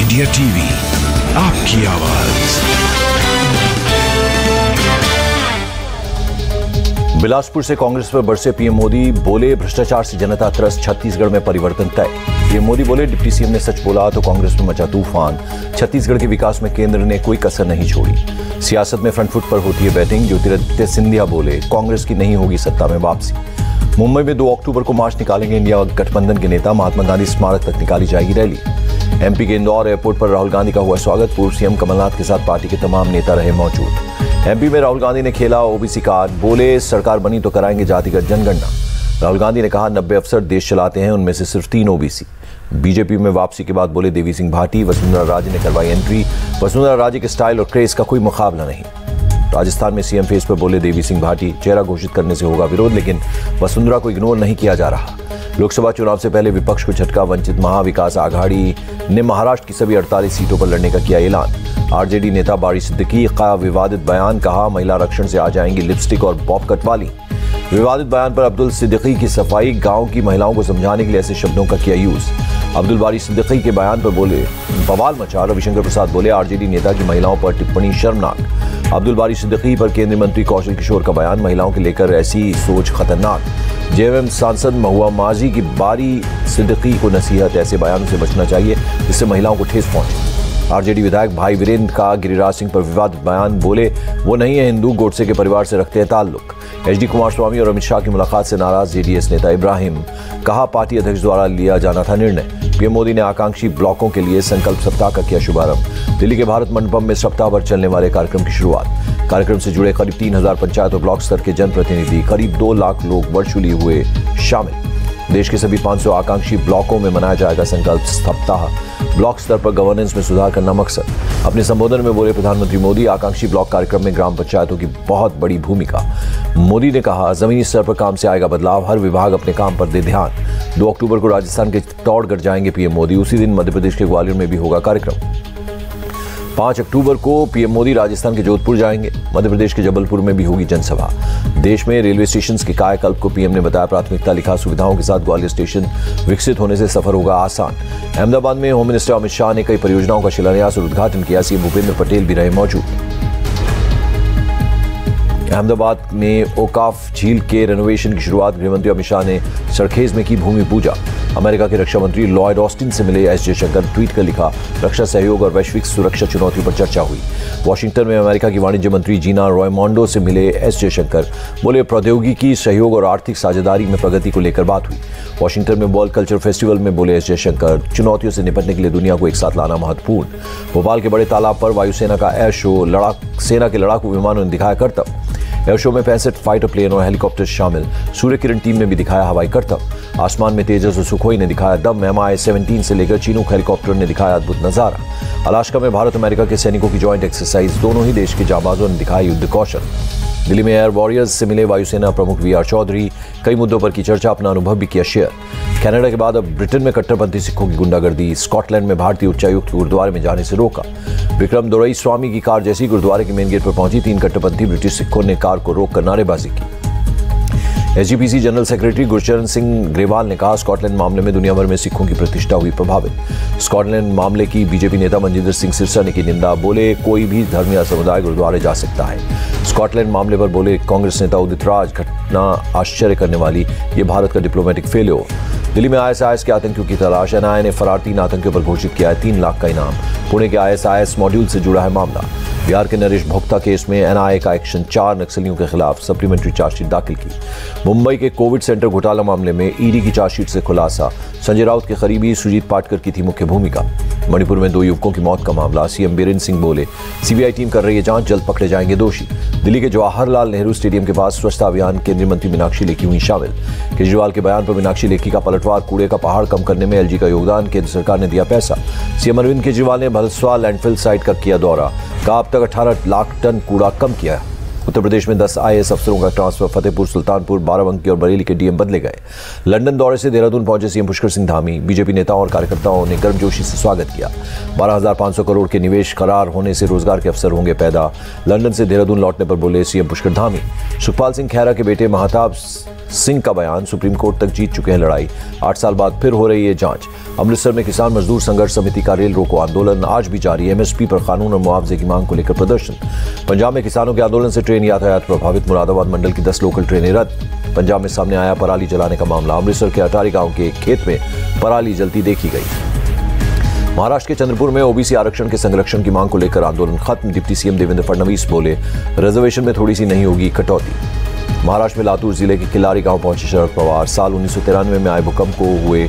India TV, आपकी आवाज। बिलासपुर से कांग्रेस पर बरसे पीएम मोदी, बोले भ्रष्टाचार से जनता त्रस्त, छत्तीसगढ़ में परिवर्तन तय। पीएम मोदी बोले डिप्टी सीएम ने सच बोला तो कांग्रेस में मचा तूफान, छत्तीसगढ़ के विकास में केंद्र ने कोई कसर नहीं छोड़ी। सियासत में फ्रंट फुट पर होती है बैटिंग, ज्योतिरादित्य सिंधिया बोले कांग्रेस की नहीं होगी सत्ता में वापसी। मुंबई में 2 अक्टूबर को मार्च निकालेंगे इंडिया गठबंधन के नेता, महात्मा गांधी स्मारक तक निकाली जाएगी रैली। एमपी के इंदौर एयरपोर्ट पर राहुल गांधी का हुआ स्वागत, पूर्व सीएम कमलनाथ के साथ पार्टी के तमाम नेता रहे मौजूद। एमपी में राहुल गांधी ने खेला ओबीसी कार्ड, बोले सरकार बनी तो कराएंगे जातिगत जनगणना। राहुल गांधी ने कहा 90 अफसर देश चलाते हैं, उनमें से सिर्फ 3 ओबीसी। बीजेपी में वापसी के बाद बोले देवी सिंह भाटी, वसुंधरा राजे ने करवाई एंट्री, वसुंधरा राजे के स्टाइल और क्रेज का कोई मुकाबला नहीं। राजस्थान में सीएम फेस पर बोले देवी सिंह भाटी, चेहरा घोषित करने से होगा विरोध, लेकिन वसुंधरा को इग्नोर नहीं किया जा रहा। लोकसभा चुनाव से पहले विपक्ष को झटका, वंचित महाविकास आघाड़ी ने महाराष्ट्र की सभी 48 सीटों पर लड़ने का किया ऐलान। आरजेडी नेता बारी सिद्दीकी का विवादित बयान, कहा महिला आरक्षण से आ जाएंगी लिपस्टिक और बॉब कट वाली। विवादित बयान पर अब्दुल सिद्दीकी की सफाई, गांव की महिलाओं को समझाने के लिए ऐसे शब्दों का किया यूज। अब्दुल बारी सिद्दीकी के बयान पर बोले बवाल मचा, रविशंकर प्रसाद बोले आरजेडी नेता की महिलाओं पर टिप्पणी शर्मनाक। अब्दुल बारी सिद्दीकी पर केंद्रीय मंत्री कौशल किशोर का बयान, महिलाओं के लेकर ऐसी सोच खतरनाक। जेएमएम सांसद महुआ माजी की बारी सिद्दीकी को नसीहत, ऐसे बयानों से बचना चाहिए जिससे महिलाओं को ठेस पहुंचे। आरजेडी विधायक भाई वीरेंद्र का गिरिराज सिंह पर विवादित बयान, बोले वो नहीं है हिंदू, गोडसे के परिवार से रखते हैं ताल्लुक। एचडी कुमारस्वामी और अमित शाह की मुलाकात से नाराज जेडीएस नेता इब्राहिम, कहा पार्टी अध्यक्ष द्वारा लिया जाना था निर्णय। पीएम मोदी ने आकांक्षी ब्लॉकों के लिए संकल्प सप्ताह का किया शुभारंभ। दिल्ली के भारत मंडपम में सप्ताह भर चलने वाले कार्यक्रम की शुरुआत। कार्यक्रम से जुड़े करीब 3000 पंचायत और ब्लॉक स्तर के जनप्रतिनिधि, करीब 2 लाख लोग वर्चुअली हुए शामिल। देश के सभी 500 आकांक्षी ब्लॉकों में मनाया जाएगा संकल्प सप्ताह। ब्लॉक स्तर पर गवर्नेंस में सुधार करना मकसद। अपने संबोधन में बोले प्रधानमंत्री मोदी, आकांक्षी ब्लॉक कार्यक्रम में ग्राम पंचायतों की बहुत बड़ी भूमिका। मोदी ने कहा जमीनी स्तर पर काम से आएगा बदलाव, हर विभाग अपने काम पर दे ध्यान। 2 अक्टूबर को राजस्थान के चित्तौड़गढ़ जाएंगे पीएम मोदी, उसी दिन मध्य प्रदेश के ग्वालियर में भी होगा कार्यक्रम। 5 अक्टूबर को पीएम मोदी राजस्थान के जोधपुर जाएंगे, मध्य प्रदेश के जबलपुर में भी होगी जनसभा। देश में रेलवे स्टेशन के कायाकल्प को पीएम ने बताया प्राथमिकता, लिखा सुविधाओं के साथ ग्वालियर स्टेशन विकसित होने से सफर होगा आसान। अहमदाबाद में होम मिनिस्टर अमित शाह ने कई परियोजनाओं का शिलान्यास और उद्घाटन किया, सीएम भूपेंद्र पटेल भी रहे मौजूद। अहमदाबाद में ओकाफ झील के रेनोवेशन की शुरुआत, गृहमंत्री अमित शाह ने सरखेज में की भूमि पूजा। अमेरिका के रक्षा मंत्री लॉयड ऑस्टिन से मिले एस जयशंकर, ट्वीट कर लिखा रक्षा सहयोग और वैश्विक सुरक्षा चुनौतियों पर चर्चा हुई। वॉशिंगटन में अमेरिका की वाणिज्य मंत्री जीना रॉयमोंडो से मिले एस जयशंकर, बोले प्रौद्योगिकी सहयोग और आर्थिक साझेदारी में प्रगति को लेकर बात हुई। वॉशिंगटन में वर्ल्ड कल्चर फेस्टिवल में बोले एस जयशंकर, चुनौतियों से निपटने के लिए दुनिया को एक साथ लाना महत्वपूर्ण। भोपाल के बड़े तालाब पर वायुसेना का एयर शो, सेना के लड़ाकू विमानों ने दिखाया करतब। एयर शो में 65 फाइटर प्लेन और हेलीकॉप्टर शामिल। सूर्य किरण टीम ने भी दिखाया हवाई करतब। आसमान में तेजस और सुखोई ने दिखाया दम। MI-17 से लेकर चीनूक हेलीकॉप्टर ने दिखाया अद्भुत नजारा। अलास्का में भारत अमेरिका के सैनिकों की ज्वाइंट एक्सरसाइज, दोनों ही देश के जांबाजों ने दिखाया युद्ध कौशल। दिल्ली में एयर वॉरियर्स से मिले वायुसेना प्रमुख VR चौधरी, कई मुद्दों पर की चर्चा, अपना अनुभव भी किया शेयर। कनाडा के बाद अब ब्रिटेन में कट्टरपंथी सिखों की गुंडागर्दी, स्कॉटलैंड में भारतीय उच्चायुक्त गुरुद्वारे में जाने से रोका। विक्रम दोरई स्वामी की कार जैसी गुरुद्वारे के मेन गेट पर पहुंची, 3 कट्टरपंथी ब्रिटिश सिखों ने कार को रोककर नारेबाजी की। SGPC general secretary Gurcharan Singh Grewal ने कहा स्कॉटलैंड मामले में दुनिया भर में सिखों की प्रतिष्ठा हुई प्रभावित। स्कॉटलैंड मामले की बीजेपी नेता मनजिंदर सिंह सिरसा ने की निंदा, बोले कोई भी धर्म या समुदाय गुरुद्वारे जा सकता है। स्कॉटलैंड मामले पर बोले कांग्रेस नेता उदित राज, घटना आश्चर्य करने वाली, ये भारत का डिप्लोमेटिक फेल्योर। दिल्ली में ISIS के आतंकियों की तलाश, NIA ने फरार 3 आतंकियों पर घोषित किया है 3 लाख का इनाम। पुणे के ISIS मॉड्यूल से जुड़ा है मामला। बिहार के नरेश भोक्ता केस में NIA का एक्शन, 4 नक्सलियों के खिलाफ सप्लीमेंट्री चार्जशीट दाखिल की। मुंबई के कोविड सेंटर घोटाला मामले में ईडी की चार्जशीट से खुलासा, संजय राउत के करीबी सुजीत पाटकर की थी मुख्य भूमिका। मणिपुर में 2 युवकों की मौत का मामला, सीएम बीरेंद्र सिंह बोले सीबीआई टीम कर रही है जांच, जल्द पकड़े जाएंगे दोषी। दिल्ली के जवाहरलाल नेहरू स्टेडियम के पास स्वच्छता अभियान, केंद्रीय मंत्री मीनाक्षी लेखी हुई शामिल। केजरीवाल के बयान पर मीनाक्षी लेखी का पलटवार, कूड़े का पहाड़ कम करने में LG का योगदान, केंद्र सरकार ने दिया पैसा। सीएम अरविंद केजरीवाल ने भलसवा लैंडफिल साइट का किया दौरा, कहा अब तक 18 लाख टन कूड़ा कम किया। उत्तर प्रदेश में 10 IAS अफसरों का ट्रांसफर, फतेहपुर, सुल्तानपुर, बाराबंकी और बरेली के डीएम बदले गए। लंदन दौरे से देहरादून पहुंचे सीएम पुष्कर सिंह धामी, बीजेपी नेताओं और कार्यकर्ताओं ने गर्मजोशी से स्वागत किया। 12,500 करोड़ के निवेश करार होने से रोजगार के अवसर होंगे पैदा। लंदन से देहरादून लौटने पर बोले सीएम पुष्कर धामी। सुखपाल सिंह खैरा के बेटे महताब सिंह का बयान, सुप्रीम कोर्ट तक जीत चुके हैं लड़ाई, 8 साल बाद फिर हो रही है जांच। अमृतसर में किसान मजदूर संघर्ष समिति का रेल रोको आंदोलन आज भी जारी। एमएसपी पर कानून और मुआवजे की मांग को लेकर प्रदर्शन। पंजाब में किसानों के आंदोलन से ट्रेन यातायात प्रभावित। मुरादाबाद मंडल की 10 लोकल ट्रेनें रद्द। पंजाब में सामने आया पराली जलाने का मामला। अमृतसर के अटारी गांव के एक खेत में पराली जलती देखी गई। महाराष्ट्र के चंद्रपुर में ओबीसी आरक्षण के संरक्षण की मांग को लेकर आंदोलन खत्म। डिप्टी सीएम देवेंद्र फडणवीस बोले, रिजर्वेशन में थोड़ी सी नहीं होगी कटौती। महाराष्ट्र में लातूर जिले के किल्लारी गांव पहुंचे शरद पवार। साल 1993 में आए भूकंप को हुए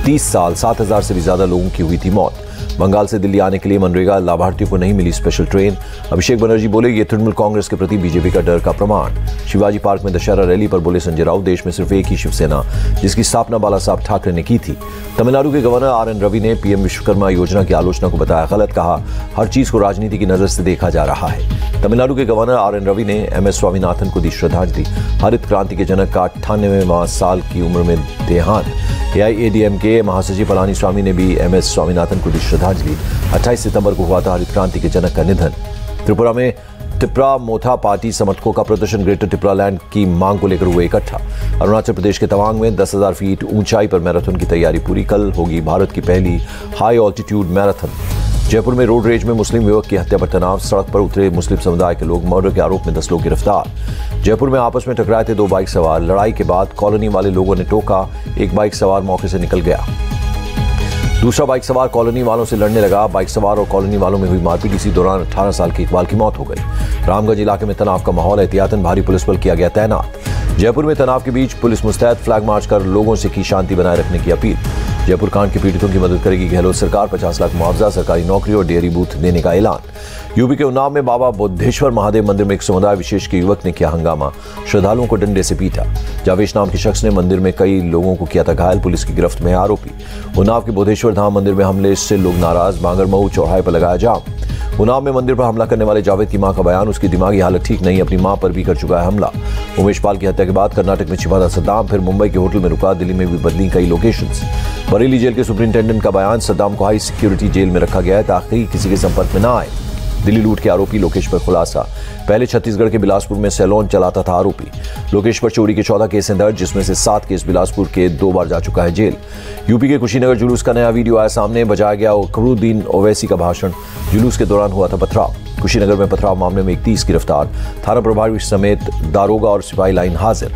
30 साल, 7,000 से भी ज्यादा लोगों की हुई थी मौत। बंगाल से दिल्ली आने के लिए मनरेगा लाभार्थियों को नहीं मिली स्पेशल ट्रेन। अभिषेक बनर्जी बोले, ये तृणमूल कांग्रेस के प्रति बीजेपी का डर का प्रमाण। शिवाजी पार्क में दशहरा रैली पर बोले संजय राउत, देश में सिर्फ एक ही शिवसेना जिसकी स्थापना बाला साहब ठाकरे ने की थी। तमिलनाडु के गवर्नर आर.एन. रवि ने पीएम विश्वकर्मा योजना की आलोचना को बताया गलत। कहा, हर चीज को राजनीति की नजर से देखा जा रहा है। तमिलनाडु के गवर्नर आर.एन. रवि ने एम.एस. स्वामीनाथन को दी श्रद्धांजलि। हरित क्रांति के जनक का 98वां साल की उम्र में देहांत। एआईएडीएमके महासचिव पलानीस्वामी ने भी एम.एस. स्वामीनाथन को दी श्रद्धांजलि। 28 सितंबर को हुआ था हरित क्रांति के जनक का निधन। त्रिपुरा में टिप्रा मोथा पार्टी समर्थकों का प्रदर्शन। ग्रेटर टिप्रा लैंड की मांग को लेकर हुए इकट्ठा। अरुणाचल प्रदेश के तवांग में 10,000 फीट ऊंचाई पर मैराथन की तैयारी पूरी। कल होगी भारत की पहली हाई ऑल्टीट्यूड मैराथन। जयपुर में रोड रेज में मुस्लिम युवक की हत्या पर तनाव। सड़क पर उतरे मुस्लिम समुदाय के लोग। मर्डर के आरोप में 10 लोग गिरफ्तार। जयपुर में आपस में टकराए थे 2 बाइक सवार। लड़ाई के बाद कॉलोनी वाले लोगों ने टोका। एक बाइक सवार मौके से निकल गया। दूसरा बाइक सवार कॉलोनी वालों से लड़ने लगा। बाइक सवार और कॉलोनी वालों में हुई मारपीट। इसी दौरान 18 साल के इकबाल की मौत हो गई। रामगंज इलाके में तनाव का माहौल। एहतियातन भारी पुलिस बल किया गया तैनात। जयपुर में तनाव के बीच पुलिस मुस्तैद। फ्लैग मार्च कर लोगों से की शांति बनाए रखने की अपील। जयपुर कांड के पीड़ितों की मदद करेगी गहलोत सरकार। 50 लाख मुआवजा, सरकारी नौकरी और डेयरी बूथ देने का ऐलान। यूपी के उन्नाव में बाबा बुद्धेश्वर महादेव मंदिर में एक समुदाय विशेष के युवक ने किया हंगामा। श्रद्धालुओं को डंडे से पीटा। जावेश नाम के शख्स ने मंदिर में कई लोगों को किया था घायल। पुलिस की गिरफ्त में आरोपी। उन्नाव के बुद्धेश्वर धाम मंदिर में हमले से लोग नाराज। बांगरमऊ चौराहे पर लगाया जाम। उन्नाव में मंदिर पर हमला करने वाले जावेद की मां का बयान, उसकी दिमागी हालत ठीक नहीं, अपनी मां पर भी कर चुका है हमला। उमेश पाल की हत्या के बाद कर्नाटक में छिपा था सद्दाम, फिर मुंबई के होटल में रुका। दिल्ली में भी बदली कई लोकेशंस। बरेली जेल के सुपरिंटेंडेंट का बयान, सद्दाम को हाई सिक्योरिटी जेल में रखा गया है ताकि किसी के संपर्क में न आए। दिल्ली लूट के आरोपी लोकेश पर खुलासा। पहले छत्तीसगढ़ के बिलासपुर में सैलून चलाता था आरोपी। लोकेश पर चोरी के 14 केस हैं दर्ज, जिसमें से 7 केस बिलासपुर के 2 बार जा चुका है जेल। यूपी के कुशीनगर जुलूस का नया वीडियो आया सामने। बजाया गया अकबरुद्दीन ओवैसी का भाषण। जुलूस के दौरान हुआ था पथराव। कुशीनगर में पथराव मामले में 31 गिरफ्तार। थाना प्रभारी समेत दारोगा और सिपाही लाइन हाजिर।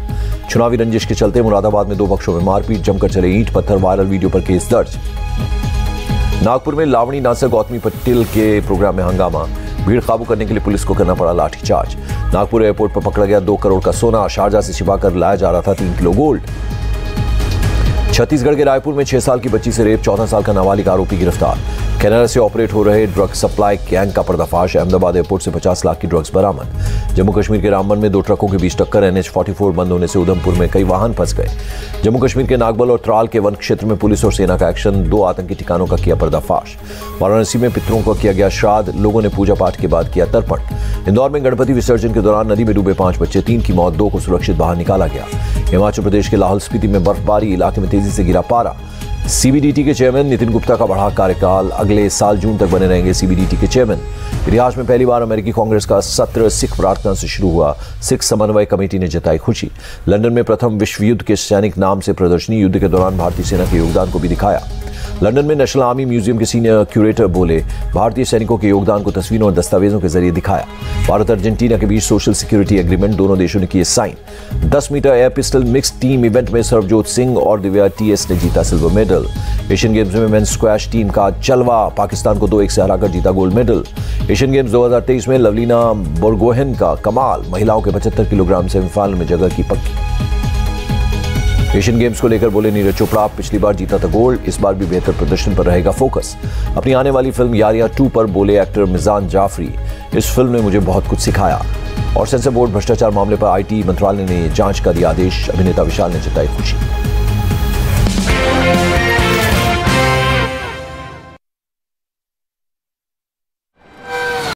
चुनावी रंजिश के चलते मुरादाबाद में 2 पक्षों में मारपीट। जमकर चले ईंट पत्थर। वायरल वीडियो पर केस दर्ज। नागपुर में लावणी नासर गौतमी पटेल के प्रोग्राम में हंगामा। भीड़ काबू करने के लिए पुलिस को करना पड़ा लाठीचार्ज। नागपुर एयरपोर्ट पर पकड़ा गया 2 करोड़ का सोना। शारजा से छिपाकर लाया जा रहा था 3 किलो गोल्ड। छत्तीसगढ़ के रायपुर में 6 साल की बच्ची से रेप। 14 साल का नाबालिग आरोपी गिरफ्तार। कनाडा से ऑपरेट हो रहे ड्रग सप्लाई गैंग का पर्दाफाश। अहमदाबाद एयरपोर्ट से 50 लाख की ड्रग्स बरामद। जम्मू कश्मीर के रामबन में 2 ट्रकों के बीच टक्कर। NH-44 बंद होने से उधमपुर में कई वाहन फंस गए। जम्मू कश्मीर के नागबल और त्राल के वन क्षेत्र में पुलिस और सेना का एक्शन। 2 आतंकी ठिकानों का किया पर्दाफाश। वाराणसी में पितरों को किया गया श्राद्ध। लोगों ने पूजा पाठ के बाद किया तर्पण। इंदौर में गणपति विसर्जन के दौरान नदी में डूबे 5 बच्चे, 3 की मौत, 2 को सुरक्षित बाहर निकाला गया। हिमाचल प्रदेश के लाहौल स्पीति में बर्फबारी। इलाके में तेजी से गिरा पारा। सीबीडीटी के चेयरमैन नितिन गुप्ता का बढ़ा कार्यकाल। अगले साल जून तक बने रहेंगे सीबीडीटी के चेयरमैन। इतिहास में पहली बार अमेरिकी कांग्रेस का सत्र सिख प्रार्थना से शुरू हुआ। सिख समन्वय कमेटी ने जताई खुशी। लंदन में प्रथम विश्व युद्ध के सैनिक नाम से प्रदर्शनी। युद्ध के दौरान भारतीय सेना के योगदान को भी दिखाया। लंदन में नेशनल आर्मी म्यूजियम के सीनियर क्यूरेटर बोले, भारतीय सैनिकों के योगदान को तस्वीरों और दस्तावेजों के जरिए दिखाया। भारत अर्जेंटीना के बीच सोशल सिक्योरिटी एग्रीमेंट। दोनों देशों ने किए sign. 10 metre air pistol mix team event में सरबजोत सिंह और दिव्या TS ने जीता सिल्वर मेडल। एशियन गेम्स में मेंस स्क्वैश टीम का जलवा। पाकिस्तान को 2-1 से हराकर जीता गोल्ड मेडल। एशियन गेम्स 2023 में लवलीना बोरगोहेन का कमाल। महिलाओं के 75 किलोग्राम सेमीफाइनल में जगह की पक्की। एशियन गेम्स को लेकर बोले नीरज चोपड़ा, पिछली बार जीता था गोल्ड, इस बार भी बेहतर प्रदर्शन पर रहेगा फोकस। अपनी आने वाली फिल्म यारियां 2 पर बोले एक्टर मिजान जाफरी, इस फिल्म ने मुझे बहुत कुछ सिखाया। और सेंसर बोर्ड भ्रष्टाचार मामले पर IT मंत्रालय ने जांच का दिया आदेश। अभिनेता विशाल ने जताई खुशी।